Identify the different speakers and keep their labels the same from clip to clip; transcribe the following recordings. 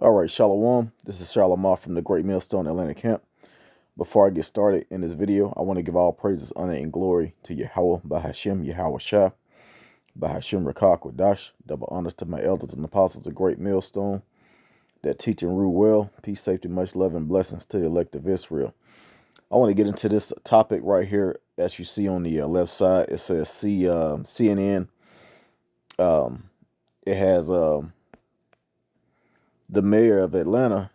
Speaker 1: All right, Shalom. This is Shalom from the Great Millstone Atlanta Camp. Before I get started in this video, I want to give all praises, honor, and glory to Yahweh, Bahashim, Yahweh Shah, Bahashim Rakah Kodash. Double honors to my elders and apostles of Great Millstone that teach and rule well. Peace, safety, much love, and blessings to the elect of Israel. I want to get into this topic right here. As you see on the left side, it says CNN. It has the mayor of Atlanta,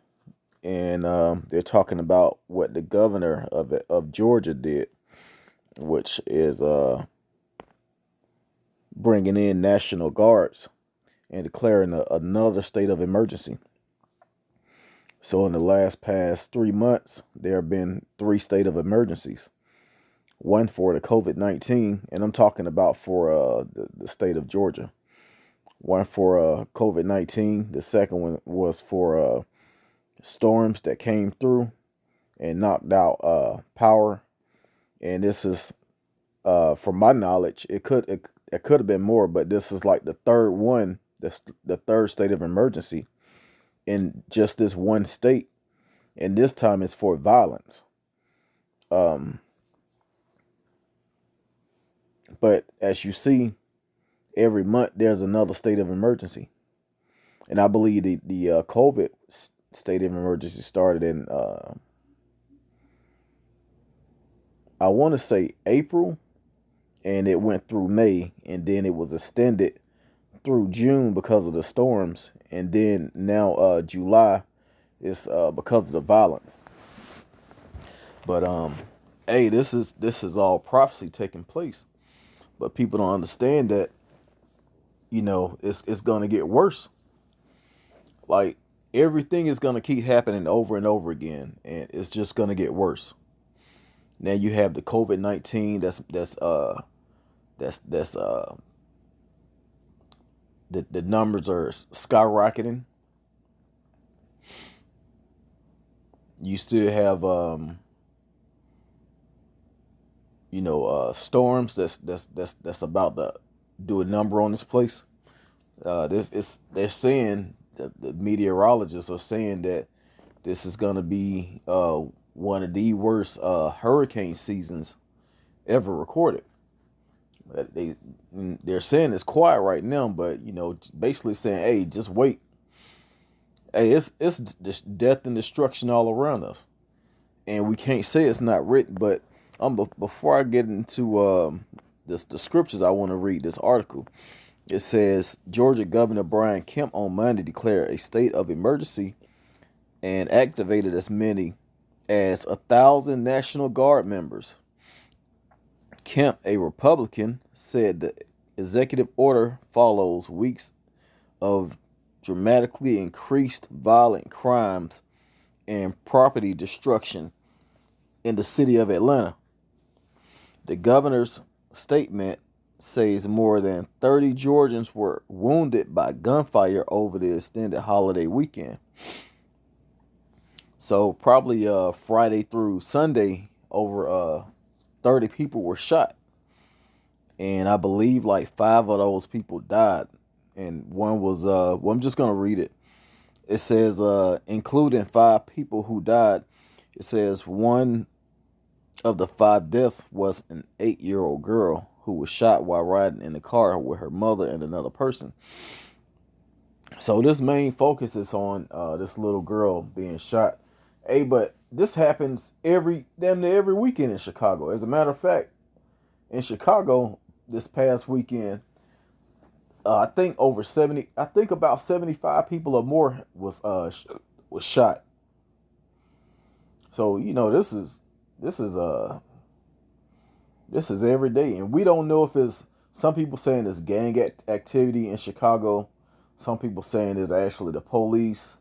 Speaker 1: and they're talking about what the governor of Georgia did, which is bringing in National Guards and declaring another state of emergency. So in the past 3 months, there have been 3 state of emergencies. One for the COVID-19, and I'm talking about for the state of Georgia. One for COVID-19. The second one was for storms that came through and knocked out power. And this is, from my knowledge, it could have been more, but this is like the third one, the third state of emergency in just this one state, and this time it's for violence. But as you see, every month there's another state of emergency, and I believe the COVID state of emergency started in I want to say April, and it went through May, and then it was extended through June because of the storms, and then now July is because of the violence. But hey, this is all prophecy taking place, but people don't understand that, it's going to get worse. Like, everything is going to keep happening over and over again, and it's just going to get worse. Now you have the COVID-19 the numbers are skyrocketing. You still have storms that's about to do a number on this place. They're saying, the meteorologists are saying that this is gonna be one of the worst hurricane seasons ever recorded. They're saying it's quiet right now, but basically saying, hey, just wait. Hey, it's just death and destruction all around us, and we can't say it's not written. But before I get into the scriptures, I want to read this article. It says Georgia Governor Brian Kemp on Monday declared a state of emergency and activated as many as 1,000 National Guard members. Kemp, a Republican, said the executive order follows weeks of dramatically increased violent crimes and property destruction in the city of Atlanta. The governor's statement says more than 30 Georgians were wounded by gunfire over the extended holiday weekend. So probably Friday through Sunday, over 30 people were shot, and I believe like 5 of those people died, and one was well, I'm just gonna read it. It says including 5 people who died. It says one of the 5 deaths was an 8-year-old girl who was shot while riding in the car with her mother and another person. So this main focus is on this little girl being shot. Hey, but this happens damn near every weekend in Chicago. As a matter of fact, in Chicago this past weekend, I think about 75 people or more was shot. So this is every day, and we don't know if it's, some people saying it's gang activity in Chicago. Some people saying it's actually the police.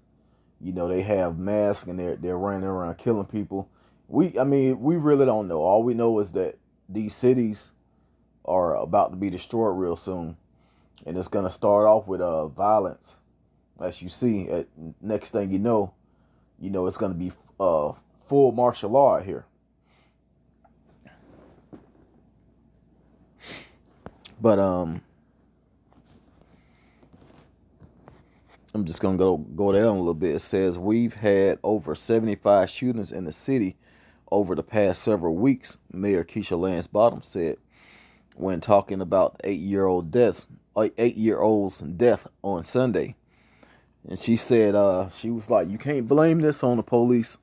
Speaker 1: They have masks and they're running around killing people. We really don't know. All we know is that these cities are about to be destroyed real soon, and it's gonna start off with violence. As you see, next thing you know, it's gonna be full martial law out here. But I'm just gonna go down a little bit. It says we've had over 75 shootings in the city over the past several weeks, Mayor Keisha Lance Bottom said when talking about 8-year-old's death on Sunday. And she said, she was like, you can't blame this on the police.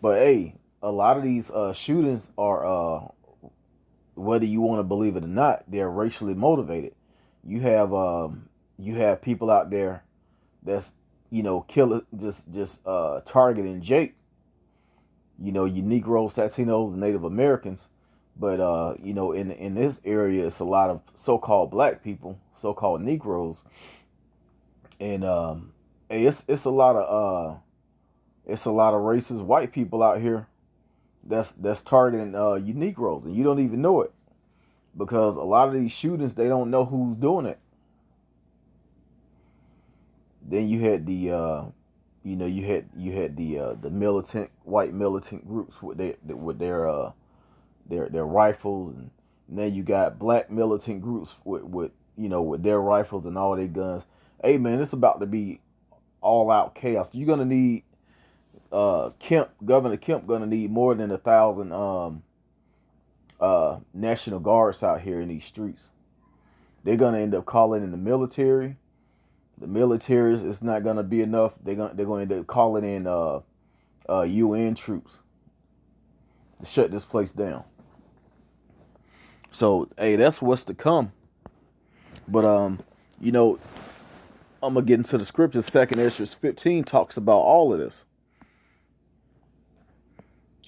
Speaker 1: But hey, a lot of these shootings are, whether you want to believe it or not, they're racially motivated. You have people out there that's killing, just targeting Jake. You Negroes, Latinos, and Native Americans. But in this area, it's a lot of so-called black people, so-called Negroes, and hey, it's a lot of racist white people out here that's targeting you Negroes, and you don't even know it, because a lot of these shootings, they don't know who's doing it. Then you had the the militant white militant groups with their rifles, and then you got black militant groups with their rifles and all their guns. Hey man, it's about to be all out chaos. You're gonna need Governor Kemp gonna need more than 1,000 National Guards out here in these streets. They're gonna end up calling in the military. The military is not gonna be enough. They're going to end up calling in UN troops to shut this place down. So hey, that's what's to come. But I'm gonna get into the scriptures. 2 Ezra 15 talks about all of this.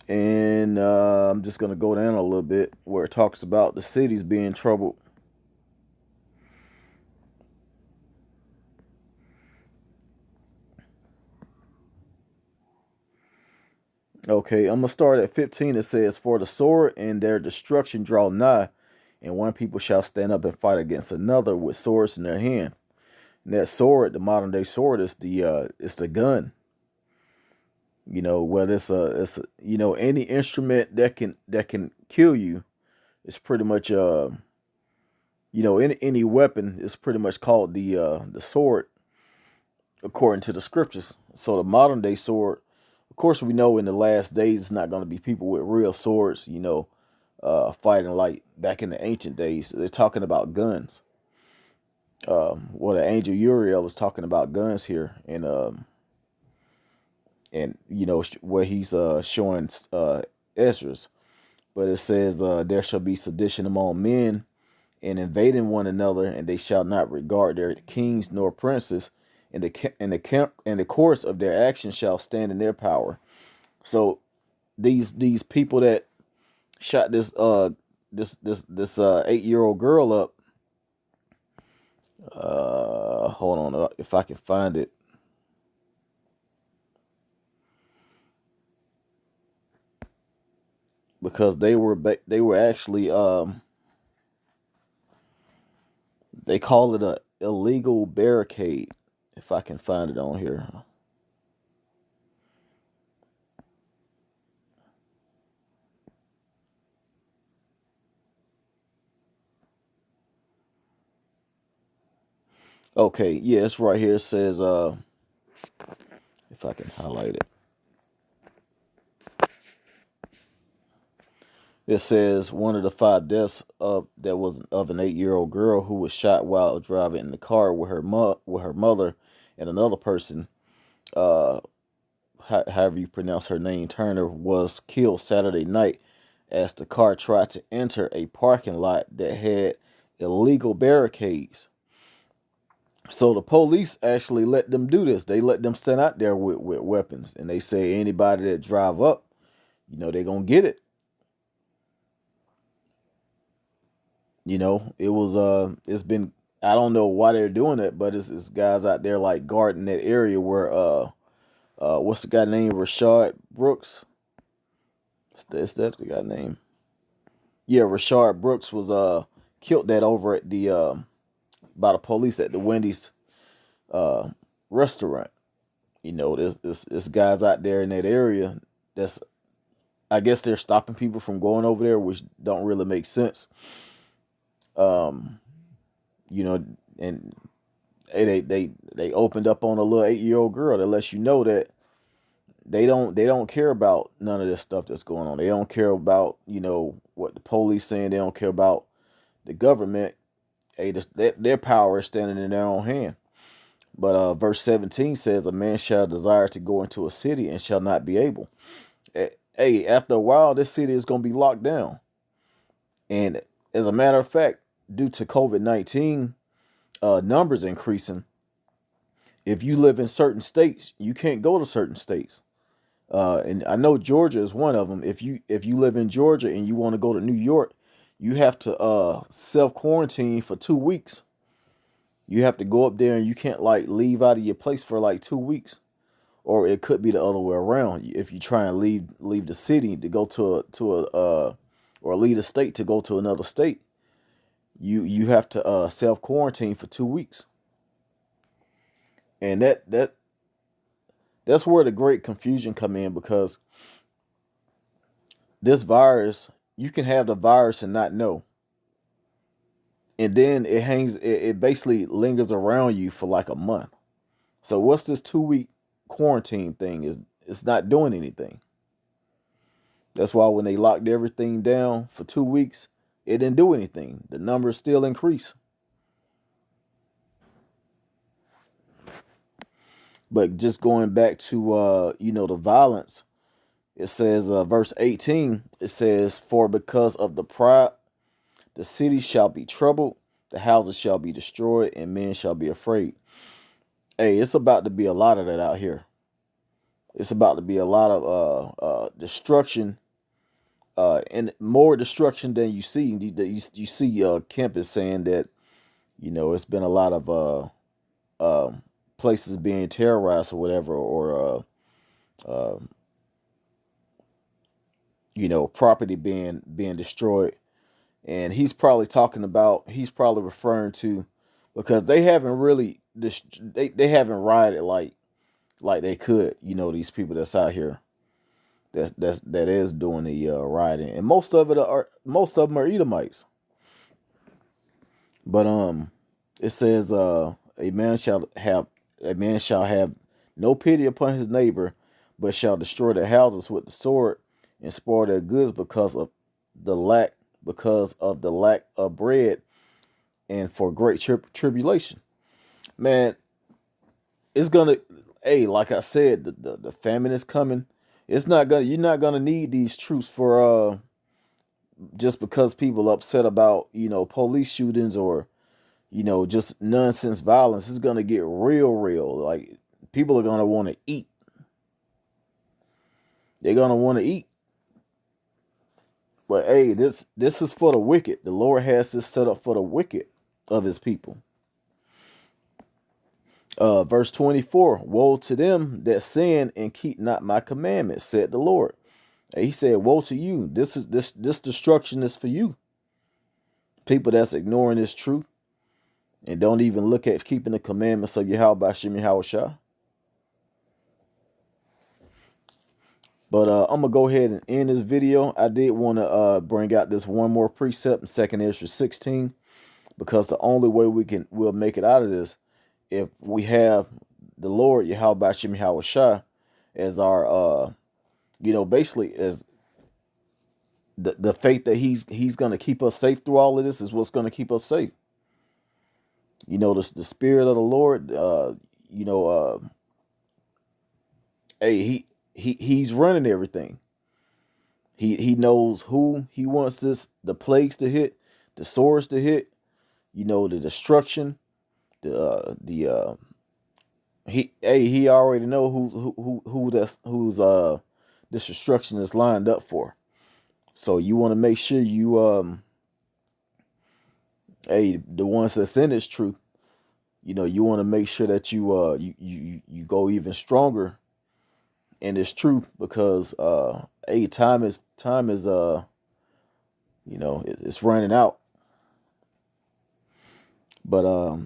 Speaker 1: And I'm just gonna go down a little bit where it talks about the cities being troubled. Okay, I'm gonna start at 15. It says, "For the sword and their destruction draw nigh, and one people shall stand up and fight against another with swords in their hands." And that sword, the modern day sword, is the gun. Whether it's a any instrument that can kill you, it's pretty much any weapon is pretty much called the sword, according to the scriptures. So the modern day sword, of course, we know in the last days it's not going to be people with real swords, fighting like back in the ancient days. They're talking about guns. The angel Uriel is talking about guns here, and where he's showing Ezra's. But it says, there shall be sedition among men, and invading one another, and they shall not regard their kings nor princes, and the course of their actions shall stand in their power. So these people that shot this 8-year-old girl up, hold on if I can find it. Because they were actually they call it a illegal barricade, if I can find it on here. Okay, yeah, it's right here. It says, if I can highlight it. It says one of the 5 deaths that was of an 8-year-old girl who was shot while driving in the car with her mother and another person. However you pronounce her name, Turner, was killed Saturday night as the car tried to enter a parking lot that had illegal barricades. So the police actually let them do this. They let them stand out there with weapons, and they say anybody that drive up, they're gonna get it. It's been, I don't know why they're doing it, but it's guys out there like guarding that area where what's the guy named Rashard Brooks? Is that the guy name? Yeah, Rashard Brooks was killed that over at the by the police at the Wendy's restaurant. There's guys out there in that area that's, I guess they're stopping people from going over there, which don't really make sense. And they opened up on a little 8-year-old girl that lets you know that they don't care about none of this stuff that's going on. They don't care about, what the police saying. They don't care about the government. Hey, their power is standing in their own hand. But verse 17 says, a man shall desire to go into a city and shall not be able. Hey, after a while, this city is going to be locked down. And as a matter of fact, due to COVID-19 numbers increasing, if you live in certain states, you can't go to certain states. And I know Georgia is one of them. If you live in Georgia and you want to go to New York, you have to self quarantine for 2 weeks. You have to go up there and you can't like leave out of your place for like 2 weeks. Or it could be the other way around. If you try and leave the city to go or leave the state to go to another state, you have to self quarantine for 2 weeks. And that's where the great confusion come in, because this virus, you can have the virus and not know. And then it basically lingers around you for like a month. So what's this 2-week quarantine thing? It's not doing anything. That's why when they locked everything down for 2 weeks, it didn't do anything. The numbers still increase. But just going back to the violence, it says verse 18, it says, for because of the pride, the city shall be troubled, the houses shall be destroyed, and men shall be afraid. Hey, it's about to be a lot of that out here. It's about to be a lot of destruction, and more destruction than you see. You see Kemp is saying that, it's been a lot of places being terrorized or whatever, or property being destroyed. And he's probably referring to, because they haven't really they haven't rioted like they could, these people that's out here that is doing the rioting, and most of them are Edomites. But it says a man shall have no pity upon his neighbor, but shall destroy their houses with the sword and spoil their goods because of the lack of bread and for great tribulation. Man, it's gonna, hey, like I said, the famine is coming. You're not gonna need these troops for just because people upset about police shootings or just nonsense violence. It's gonna get real. Like, people are gonna want to eat. They're gonna want to eat. But hey, this is for the wicked. The Lord has this set up for the wicked of his people. Verse 24, woe to them that sin and keep not my commandments, said the Lord. And he said, woe to you. This destruction is for you. People that's ignoring this truth and don't even look at keeping the commandments of Yahweh Bashim Yahushua. But I'm going to go ahead and end this video. I did want to bring out this one more precept in 2nd Ezra 16, because the only way we'll make it out of this, if we have the Lord Yahweh Bashim Yahushua as our basically as the faith that he's going to keep us safe through all of this is what's going to keep us safe. The spirit of the Lord, hey, he's running everything. He knows who he wants the plagues to hit, the swords to hit, the destruction, he already know who's this destruction is lined up for. So you want to make sure you the ones that's in this truth, you want to make sure that you go even stronger in this truth, because time is it's running out. But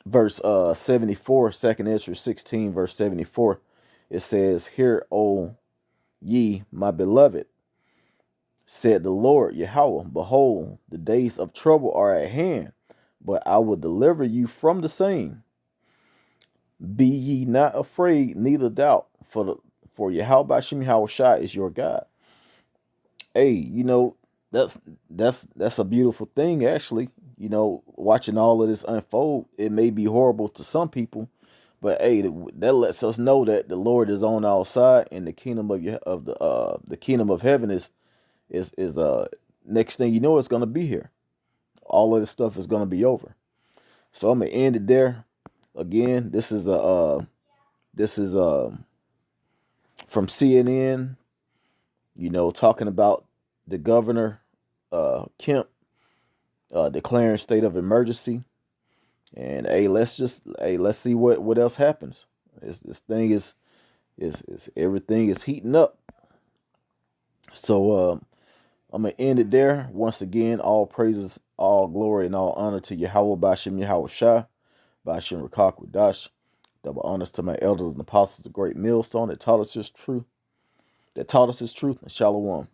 Speaker 1: verse 74, 2nd Ezra 16, verse 74, it says, hear, O ye my beloved, said the Lord Yahweh, behold, the days of trouble are at hand, but I will deliver you from the same. Be ye not afraid, neither doubt, for Yahweh Hashem Yahushua is your God. Hey, that's a beautiful thing, actually. Watching all of this unfold, it may be horrible to some people, but hey, that lets us know that the Lord is on our side, and the kingdom of the kingdom of heaven is next thing you know, it's gonna be here. All of this stuff is gonna be over. So I'm gonna end it there. Again, this is from CNN. Talking about the governor Kemp declaring state of emergency. And hey, let's see what else happens. This thing is everything is heating up. So I'm gonna end it there. Once again, all praises, all glory, and all honor to Yahweh Bashem Yahweh Shah, Bashem Rakak Wadash. Double honors to my elders and apostles, the great millstone that taught us his truth, and shalom.